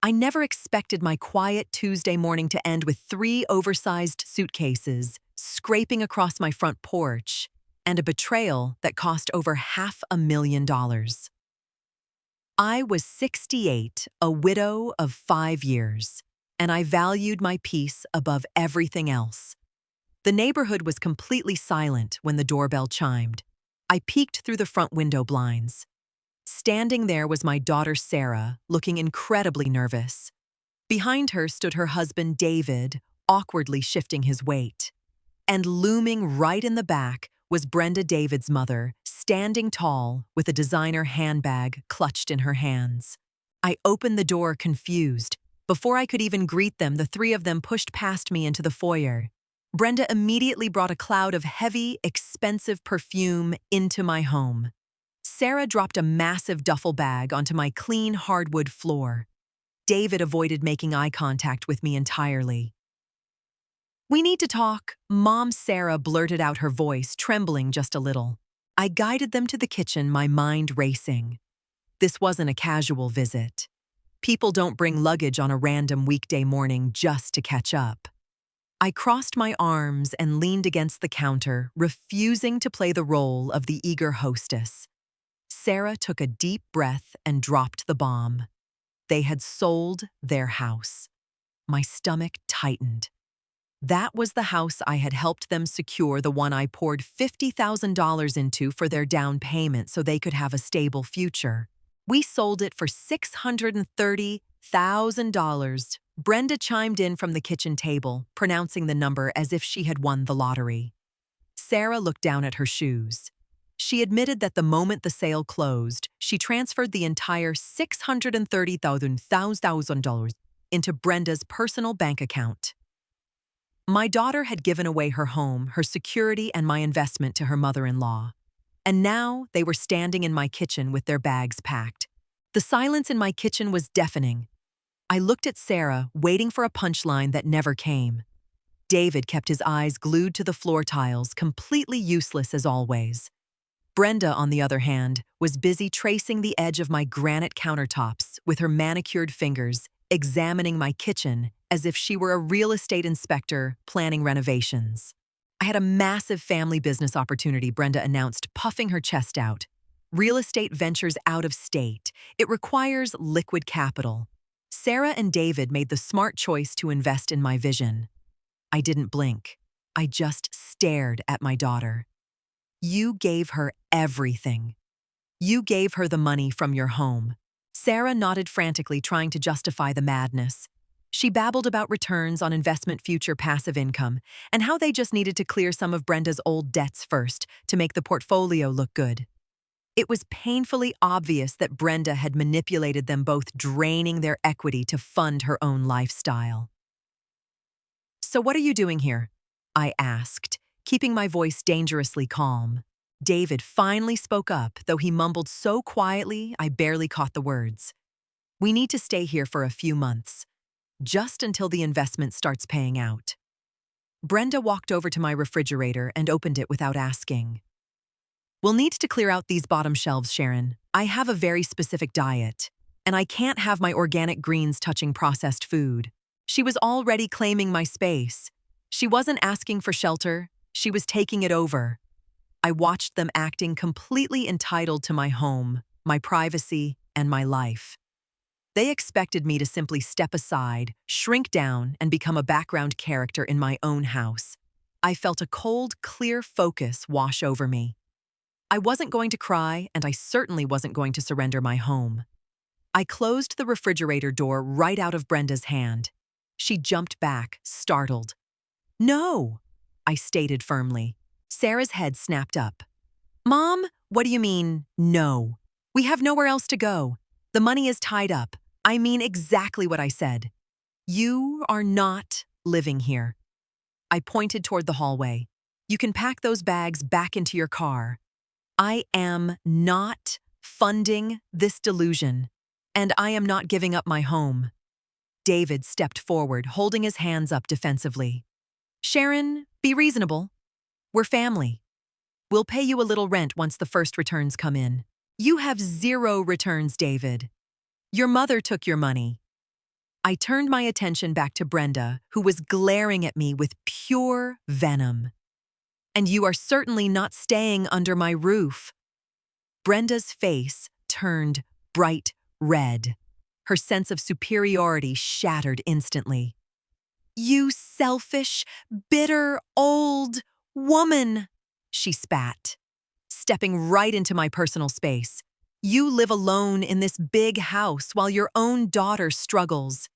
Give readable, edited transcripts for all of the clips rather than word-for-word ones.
I never expected my quiet Tuesday morning to end with 3 oversized suitcases scraping across my front porch and a betrayal that cost over $500,000. I was 68, a widow of 5 years, and I valued my peace above everything else. The neighborhood was completely silent when the doorbell chimed. I peeked through the front window blinds. Standing there was my daughter Sarah, looking incredibly nervous. Behind her stood her husband David, awkwardly shifting his weight. And looming right in the back was Brenda David's mother, standing tall with a designer handbag clutched in her hands. I opened the door confused. Before I could even greet them, the three of them pushed past me into the foyer. Brenda immediately brought a cloud of heavy, expensive perfume into my home. Sarah dropped a massive duffel bag onto my clean hardwood floor. David avoided making eye contact with me entirely. "We need to talk," Mom Sarah blurted out, her voice trembling just a little. I guided them to the kitchen, my mind racing. This wasn't a casual visit. People don't bring luggage on a random weekday morning just to catch up. I crossed my arms and leaned against the counter, refusing to play the role of the eager hostess. Sarah took a deep breath and dropped the bomb. They had sold their house. My stomach tightened. That was the house I had helped them secure, the one I poured $50,000 into for their down payment so they could have a stable future. We sold it for $630,000. Brenda chimed in from the kitchen table, pronouncing the number as if she had won the lottery. Sarah looked down at her shoes. She admitted that the moment the sale closed, she transferred the entire $630,000 into Brenda's personal bank account. My daughter had given away her home, her security, and my investment to her mother-in-law. And now they were standing in my kitchen with their bags packed. The silence in my kitchen was deafening. I looked at Sarah, waiting for a punchline that never came. David kept his eyes glued to the floor tiles, completely useless as always. Brenda, on the other hand, was busy tracing the edge of my granite countertops with her manicured fingers, examining my kitchen as if she were a real estate inspector planning renovations. "I had a massive family business opportunity," Brenda announced, puffing her chest out. "Real estate ventures out of state. It requires liquid capital. Sarah and David made the smart choice to invest in my vision." I didn't blink. I just stared at my daughter. "You gave her everything. You gave her the money from your home." Sarah nodded frantically, trying to justify the madness. She babbled about returns on investment, future passive income, and how they just needed to clear some of Brenda's old debts first to make the portfolio look good. It was painfully obvious that Brenda had manipulated them both, draining their equity to fund her own lifestyle. "So what are you doing here?" I asked, keeping my voice dangerously calm. David finally spoke up, though he mumbled so quietly I barely caught the words. "We need to stay here for a few months, just until the investment starts paying out." Brenda walked over to my refrigerator and opened it without asking. "We'll need to clear out these bottom shelves, Sharon. I have a very specific diet, and I can't have my organic greens touching processed food." She was already claiming my space. She wasn't asking for shelter, she was taking it over. I watched them acting completely entitled to my home, my privacy, and my life. They expected me to simply step aside, shrink down, and become a background character in my own house. I felt a cold, clear focus wash over me. I wasn't going to cry, and I certainly wasn't going to surrender my home. I closed the refrigerator door right out of Brenda's hand. She jumped back, startled. "No," I stated firmly. Sarah's head snapped up. "Mom, what do you mean, no? We have nowhere else to go. The money is tied up. I mean exactly what I said. You are not living here." I pointed toward the hallway. "You can pack those bags back into your car. I am not funding this delusion, and I am not giving up my home." David stepped forward, holding his hands up defensively. "Sharon, be reasonable. We're family. We'll pay you a little rent once the first returns come in." "You have zero returns, David. Your mother took your money. I turned my attention back to Brenda, who was glaring at me with pure venom. "And you are certainly not staying under my roof." Brenda's face turned bright red. Her sense of superiority shattered instantly. "You selfish, bitter, old woman," she spat, stepping right into my personal space. "You live alone in this big house while your own daughter struggles.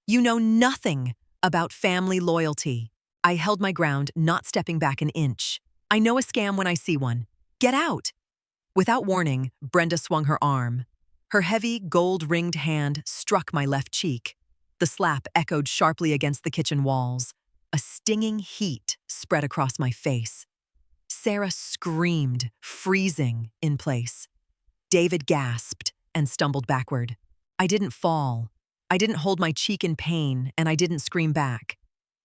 You know nothing about family loyalty." I held my ground, not stepping back an inch. "I know a scam when I see one. Get out." Without warning, Brenda swung her arm. Her heavy, gold-ringed hand struck my left cheek. The slap echoed sharply against the kitchen walls. A stinging heat spread across my face. Sarah screamed, freezing in place. David gasped and stumbled backward. I didn't fall. I didn't hold my cheek in pain, and I didn't scream back.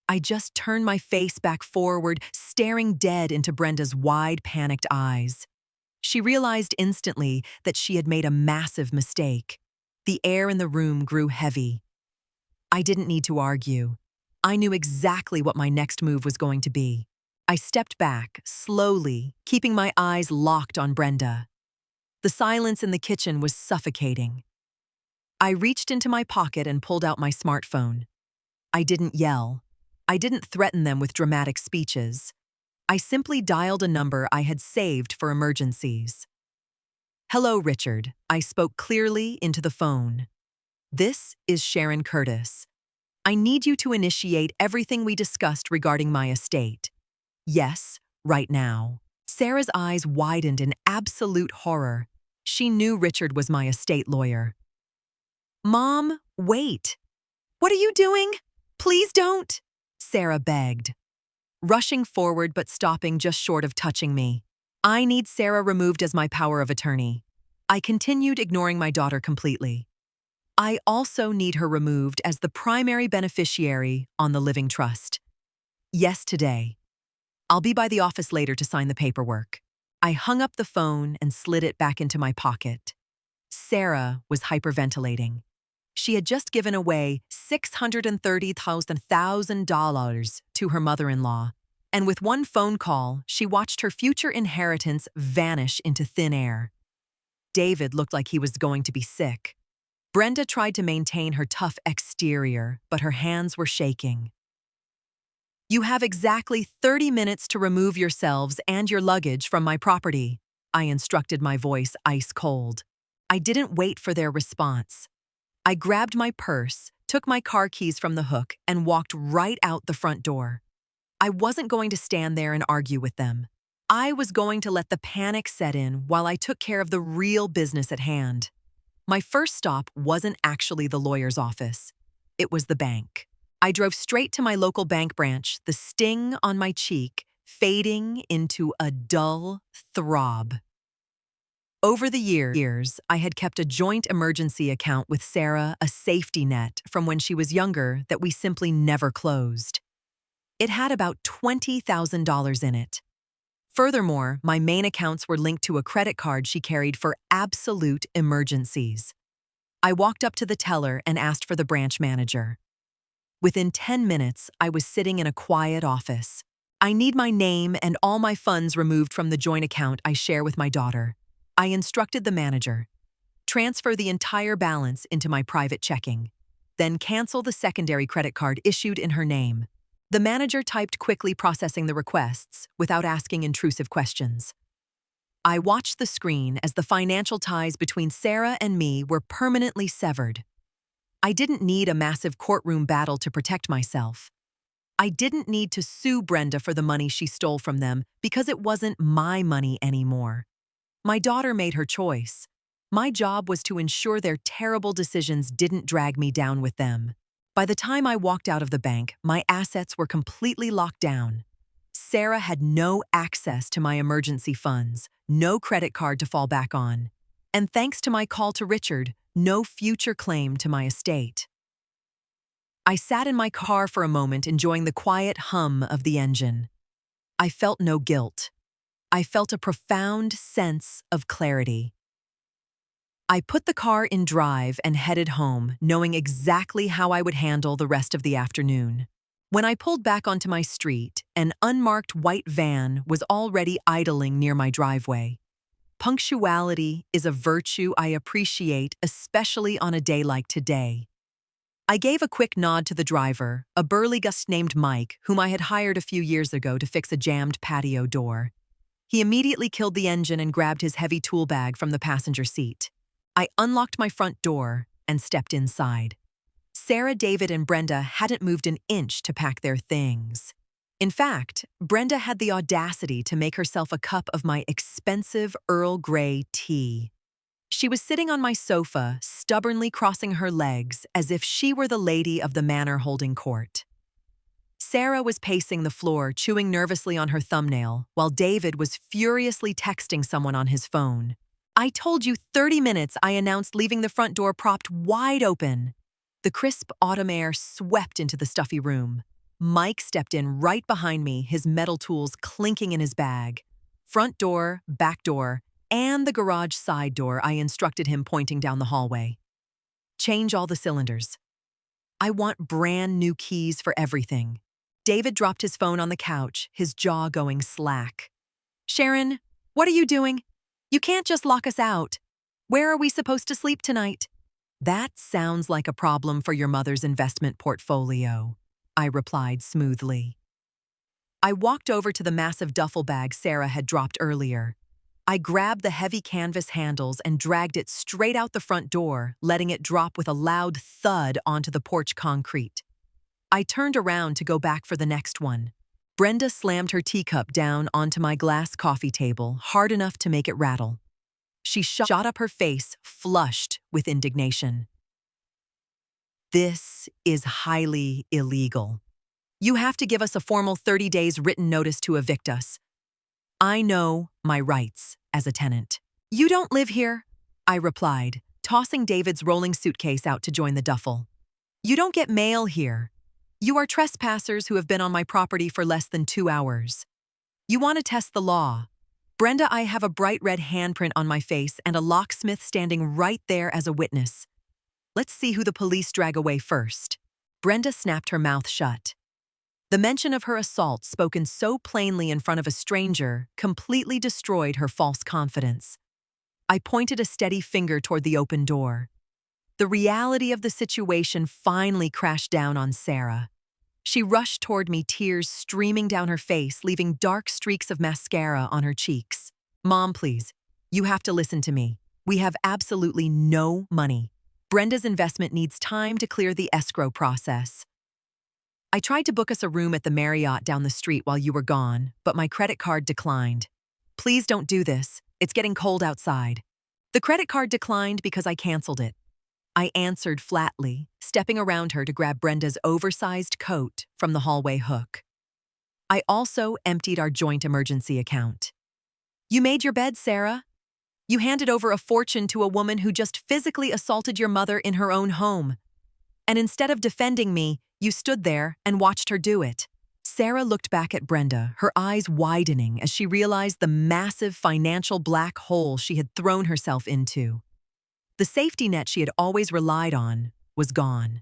I just turned my face back forward, staring dead into Brenda's wide, panicked eyes. She realized instantly that she had made a massive mistake. The air in the room grew heavy. I didn't need to argue. I knew exactly what my next move was going to be. I stepped back, slowly, keeping my eyes locked on Brenda. The silence in the kitchen was suffocating. I reached into my pocket and pulled out my smartphone. I didn't yell. I didn't threaten them with dramatic speeches. I simply dialed a number I had saved for emergencies. "Hello, Richard." I spoke clearly into the phone. "This is Sharon Curtis. I need you to initiate everything we discussed regarding my estate. Yes, right now." Sarah's eyes widened in absolute horror. She knew Richard was my estate lawyer. "Mom, wait. What are you doing? Please don't," Sarah begged, rushing forward but stopping just short of touching me. "I need Sarah removed as my power of attorney." I continued, ignoring my daughter completely. "I also need her removed as the primary beneficiary on the living trust. Yes, today. I'll be by the office later to sign the paperwork." I hung up the phone and slid it back into my pocket. Sarah was hyperventilating. She had just given away $630,000 to her mother-in-law, and with one phone call, she watched her future inheritance vanish into thin air. David looked like he was going to be sick. Brenda tried to maintain her tough exterior, but her hands were shaking. "You have exactly 30 minutes to remove yourselves and your luggage from my property," I instructed, my voice ice cold. I didn't wait for their response. I grabbed my purse, took my car keys from the hook, and walked right out the front door. I wasn't going to stand there and argue with them. I was going to let the panic set in while I took care of the real business at hand. My first stop wasn't actually the lawyer's office. It was the bank. I drove straight to my local bank branch, the sting on my cheek fading into a dull throb. Over the years, I had kept a joint emergency account with Sarah, a safety net from when she was younger that we simply never closed. It had about $20,000 in it. Furthermore, my main accounts were linked to a credit card she carried for absolute emergencies. I walked up to the teller and asked for the branch manager. Within 10 minutes, I was sitting in a quiet office. "I need my name and all my funds removed from the joint account I share with my daughter," I instructed the manager. "Transfer the entire balance into my private checking. Then cancel the secondary credit card issued in her name." The manager typed quickly, processing the requests without asking intrusive questions. I watched the screen as the financial ties between Sarah and me were permanently severed. I didn't need a massive courtroom battle to protect myself. I didn't need to sue Brenda for the money she stole from them because it wasn't my money anymore. My daughter made her choice. My job was to ensure their terrible decisions didn't drag me down with them. By the time I walked out of the bank, my assets were completely locked down. Sarah had no access to my emergency funds, no credit card to fall back on, and thanks to my call to Richard, no future claim to my estate. I sat in my car for a moment, enjoying the quiet hum of the engine. I felt no guilt. I felt a profound sense of clarity. I put the car in drive and headed home, knowing exactly how I would handle the rest of the afternoon. When I pulled back onto my street, an unmarked white van was already idling near my driveway. Punctuality is a virtue I appreciate, especially on a day like today. I gave a quick nod to the driver, a burly guy named Mike, whom I had hired a few years ago to fix a jammed patio door. He immediately killed the engine and grabbed his heavy tool bag from the passenger seat. I unlocked my front door and stepped inside. Sarah, David, and Brenda hadn't moved an inch to pack their things. In fact, Brenda had the audacity to make herself a cup of my expensive Earl Grey tea. She was sitting on my sofa, stubbornly crossing her legs as if she were the lady of the manor holding court. Sarah was pacing the floor, chewing nervously on her thumbnail, while David was furiously texting someone on his phone. "I told you 30 minutes," I announced, leaving the front door propped wide open. The crisp autumn air swept into the stuffy room. Mike stepped in right behind me, his metal tools clinking in his bag. "Front door, back door, and the garage side door," I instructed him, pointing down the hallway. "Change all the cylinders. I want brand new keys for everything." David dropped his phone on the couch, his jaw going slack. "Sharon, what are you doing? You can't just lock us out. Where are we supposed to sleep tonight?" "That sounds like a problem for your mother's investment portfolio," I replied smoothly. I walked over to the massive duffel bag Sarah had dropped earlier. I grabbed the heavy canvas handles and dragged it straight out the front door, letting it drop with a loud thud onto the porch concrete. I turned around to go back for the next one. Brenda slammed her teacup down onto my glass coffee table, hard enough to make it rattle. She shot up her face, flushed with indignation. "This is highly illegal. You have to give us a formal 30 days written notice to evict us. I know my rights as a tenant." "You don't live here," I replied, tossing David's rolling suitcase out to join the duffel. "You don't get mail here. You are trespassers who have been on my property for less than 2 hours. You want to test the law." Brenda, I have a bright red handprint on my face and a locksmith standing right there as a witness. "Let's see who the police drag away first." Brenda snapped her mouth shut. The mention of her assault, spoken so plainly in front of a stranger, completely destroyed her false confidence. I pointed a steady finger toward the open door. The reality of the situation finally crashed down on Sarah. She rushed toward me, tears streaming down her face, leaving dark streaks of mascara on her cheeks. "Mom, please, you have to listen to me. We have absolutely no money. Brenda's investment needs time to clear the escrow process. I tried to book us a room at the Marriott down the street while you were gone, but my credit card declined. Please don't do this. It's getting cold outside." "The credit card declined because I canceled it," I answered flatly, stepping around her to grab Brenda's oversized coat from the hallway hook. I also emptied our joint emergency account. "You made your bed, Sarah. You handed over a fortune to a woman who just physically assaulted your mother in her own home. And instead of defending me, you stood there and watched her do it." Sarah looked back at Brenda, her eyes widening as she realized the massive financial black hole she had thrown herself into. The safety net she had always relied on was gone.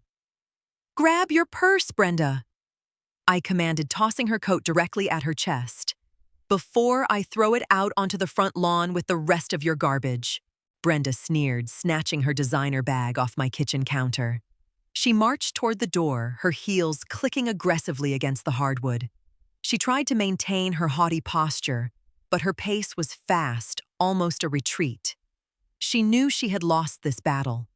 "Grab your purse, Brenda," I commanded, tossing her coat directly at her chest. "Before I throw it out onto the front lawn with the rest of your garbage." Brenda sneered, snatching her designer bag off my kitchen counter. She marched toward the door, her heels clicking aggressively against the hardwood. She tried to maintain her haughty posture, but her pace was fast, almost a retreat. She knew she had lost this battle.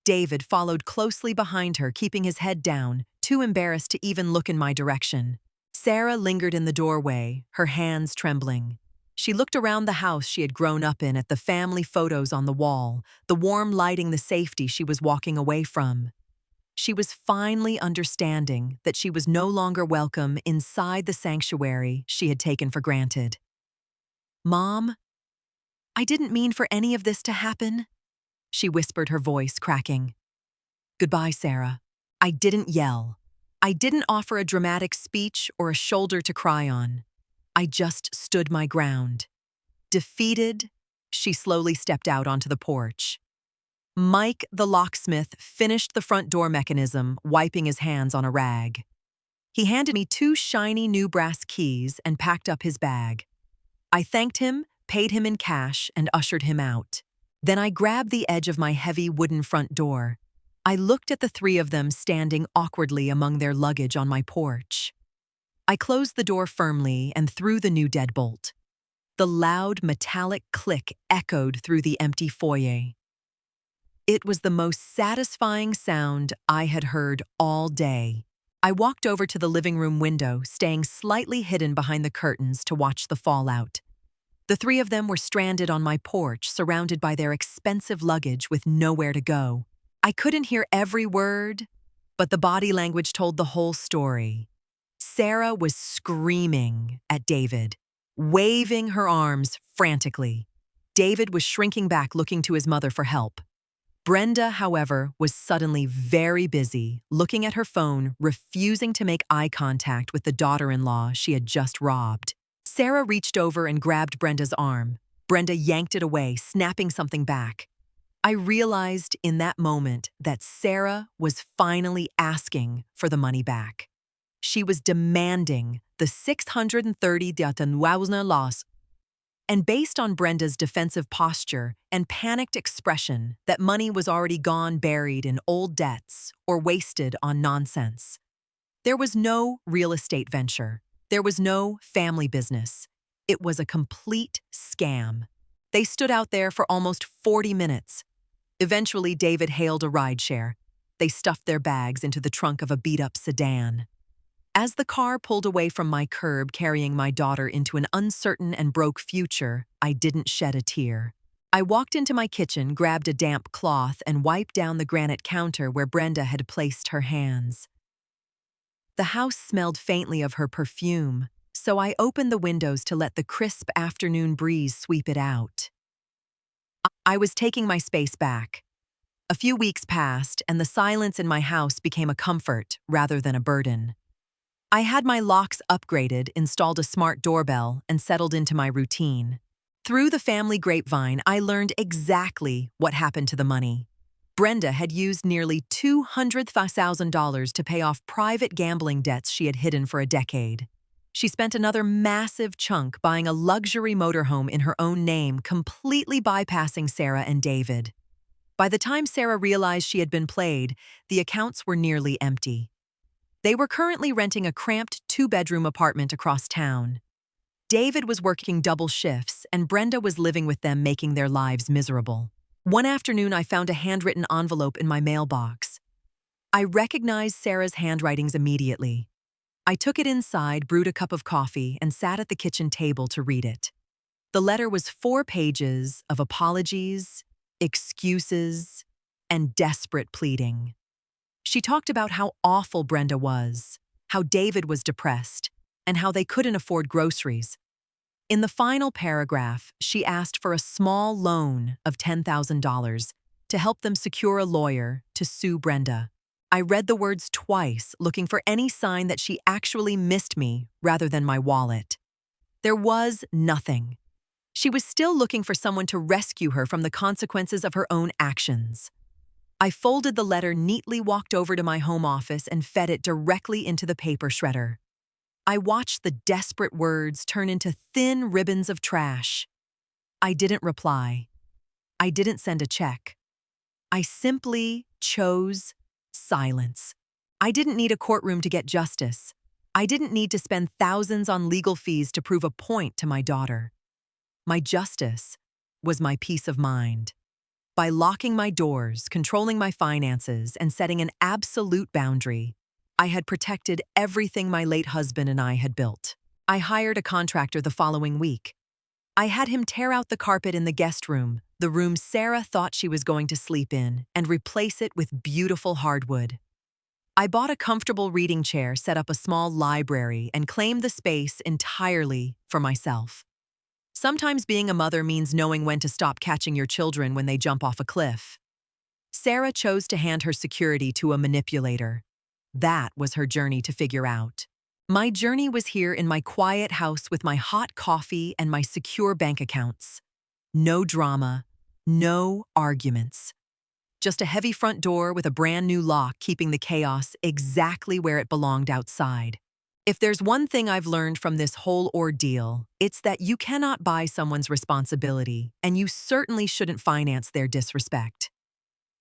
David followed closely behind her, keeping his head down, too embarrassed to even look in my direction. Sarah lingered in the doorway, her hands trembling. She looked around the house she had grown up in, at the family photos on the wall, the warm lighting, the safety she was walking away from. She was finally understanding that she was no longer welcome inside the sanctuary she had taken for granted. "Mom, I didn't mean for any of this to happen," she whispered, her voice cracking. "Goodbye, Sarah." I didn't yell. I didn't offer a dramatic speech or a shoulder to cry on. I just stood my ground. Defeated, she slowly stepped out onto the porch. Mike, the locksmith, finished the front door mechanism, wiping his hands on a rag. He handed me 2 shiny new brass keys and packed up his bag. I thanked him, paid him in cash, and ushered him out. Then I grabbed the edge of my heavy wooden front door. I looked at the 3 of them standing awkwardly among their luggage on my porch. I closed the door firmly and threw the new deadbolt. The loud metallic click echoed through the empty foyer. It was the most satisfying sound I had heard all day. I walked over to the living room window, staying slightly hidden behind the curtains to watch the fallout. The 3 of them were stranded on my porch, surrounded by their expensive luggage with nowhere to go. I couldn't hear every word, but the body language told the whole story. Sarah was screaming at David, waving her arms frantically. David was shrinking back, looking to his mother for help. Brenda, however, was suddenly very busy, looking at her phone, refusing to make eye contact with the daughter-in-law she had just robbed. Sarah reached over and grabbed Brenda's arm. Brenda yanked it away, snapping something back. I realized in that moment that Sarah was finally asking for the money back. She was demanding the $630,000 loss. And based on Brenda's defensive posture and panicked expression that money was already gone buried in old debts or wasted on nonsense. There was no real estate venture. There was no family business. It was a complete scam. They stood out there for almost 40 minutes. Eventually, David hailed a rideshare. They stuffed their bags into the trunk of a beat-up sedan. As the car pulled away from my curb carrying my daughter into an uncertain and broke future, I didn't shed a tear. I walked into my kitchen, grabbed a damp cloth, and wiped down the granite counter where Brenda had placed her hands. The house smelled faintly of her perfume, so I opened the windows to let the crisp afternoon breeze sweep it out. I was taking my space back. A few weeks passed, and the silence in my house became a comfort rather than a burden. I had my locks upgraded, installed a smart doorbell, and settled into my routine. Through the family grapevine, I learned exactly what happened to the money. Brenda had used nearly $200,000 to pay off private gambling debts she had hidden for a decade. She spent another massive chunk buying a luxury motorhome in her own name, completely bypassing Sarah and David. By the time Sarah realized she had been played, the accounts were nearly empty. They were currently renting a cramped 2-bedroom apartment across town. David was working double shifts, and Brenda was living with them, making their lives miserable. One afternoon, I found a handwritten envelope in my mailbox. I recognized Sarah's handwritings immediately. I took it inside, brewed a cup of coffee, and sat at the kitchen table to read it. The letter was 4 pages of apologies, excuses, and desperate pleading. She talked about how awful Brenda was, how David was depressed, and how they couldn't afford groceries. In the final paragraph, she asked for a small loan of $10,000 to help them secure a lawyer to sue Brenda. I read the words twice, looking for any sign that she actually missed me rather than my wallet. There was nothing. She was still looking for someone to rescue her from the consequences of her own actions. I folded the letter neatly, walked over to my home office, and fed it directly into the paper shredder. I watched the desperate words turn into thin ribbons of trash. I didn't reply. I didn't send a check. I simply chose silence. I didn't need a courtroom to get justice. I didn't need to spend thousands on legal fees to prove a point to my daughter. My justice was my peace of mind. By locking my doors, controlling my finances, and setting an absolute boundary, I had protected everything my late husband and I had built. I hired a contractor the following week. I had him tear out the carpet in the guest room, the room Sarah thought she was going to sleep in, and replace it with beautiful hardwood. I bought a comfortable reading chair, set up a small library, and claimed the space entirely for myself. Sometimes being a mother means knowing when to stop catching your children when they jump off a cliff. Sarah chose to hand her security to a manipulator. That was her journey to figure out. My journey was here in my quiet house with my hot coffee and my secure bank accounts. No drama, no arguments. Just a heavy front door with a brand new lock keeping the chaos exactly where it belonged outside. If there's one thing I've learned from this whole ordeal, it's that you cannot buy someone's responsibility, and you certainly shouldn't finance their disrespect.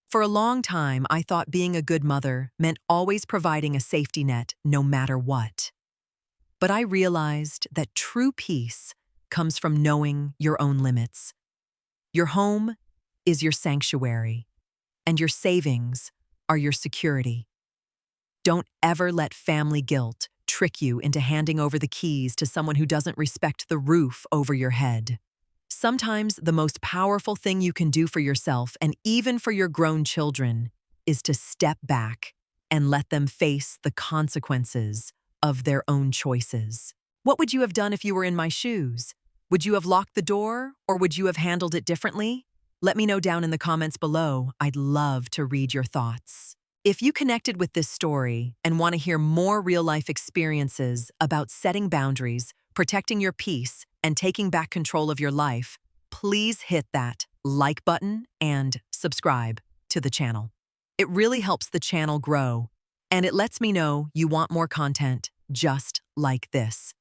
For a long time, I thought being a good mother meant always providing a safety net no matter what. But I realized that true peace comes from knowing your own limits. Your home is your sanctuary, and your savings are your security. Don't ever let family guilt trick you into handing over the keys to someone who doesn't respect the roof over your head. Sometimes the most powerful thing you can do for yourself and even for your grown children is to step back and let them face the consequences of their own choices. What would you have done if you were in my shoes? Would you have locked the door, or would you have handled it differently? Let me know down in the comments below. I'd love to read your thoughts. If you connected with this story and want to hear more real-life experiences about setting boundaries, protecting your peace, and taking back control of your life, please hit that like button and subscribe to the channel. It really helps the channel grow, and it lets me know you want more content just like this.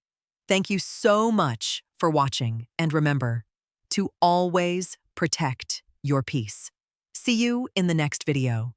Thank you so much for watching, and remember to always protect your peace. See you in the next video.